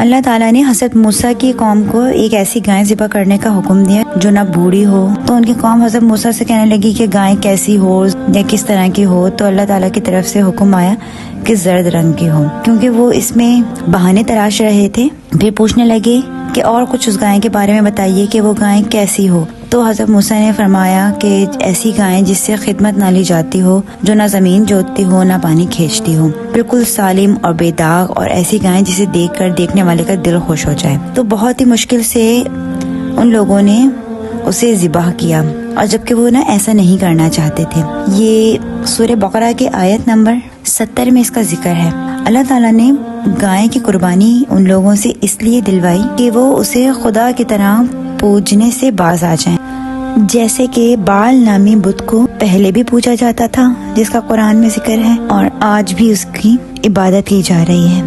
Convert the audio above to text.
اللہ تعالیٰ نے حضرت موسیٰ کی قوم کو ایک ایسی گائے ذبح کرنے کا حکم دیا جو نہ بوڑھی ہو، تو ان کی قوم حضرت موسیٰ سے کہنے لگی کہ گائے کیسی ہو یا کس طرح کی ہو، تو اللہ تعالیٰ کی طرف سے حکم آیا کہ زرد رنگ کی ہو، کیونکہ وہ اس میں بہانے تراش رہے تھے۔ پھر پوچھنے لگے کہ اور کچھ اس گائے کے بارے میں بتائیے کہ وہ گائے کیسی ہو، تو حضرت موسیٰ نے فرمایا کہ ایسی گائے جس سے خدمت نہ لی جاتی ہو، جو نہ زمین جوتتی ہو نہ پانی کھینچتی ہو، بالکل سالم اور بے داغ، اور ایسی گائے جسے دیکھ کر دیکھنے والے کا دل خوش ہو جائے۔ تو بہت ہی مشکل سے ان لوگوں نے اسے ذبح کیا، اور جبکہ وہ ایسا نہیں کرنا چاہتے تھے۔ یہ سورہ بقرہ کی آیت نمبر 70 میں اس کا ذکر ہے۔ اللہ تعالیٰ نے گائے کی قربانی ان لوگوں سے اس لیے دلوائی کہ وہ اسے خدا کی طرح پوجنے سے باز آ جائیں، جیسے کہ بال نامی بت کو پہلے بھی پوجا جاتا تھا، جس کا قرآن میں ذکر ہے، اور آج بھی اس کی عبادت کی جا رہی ہے۔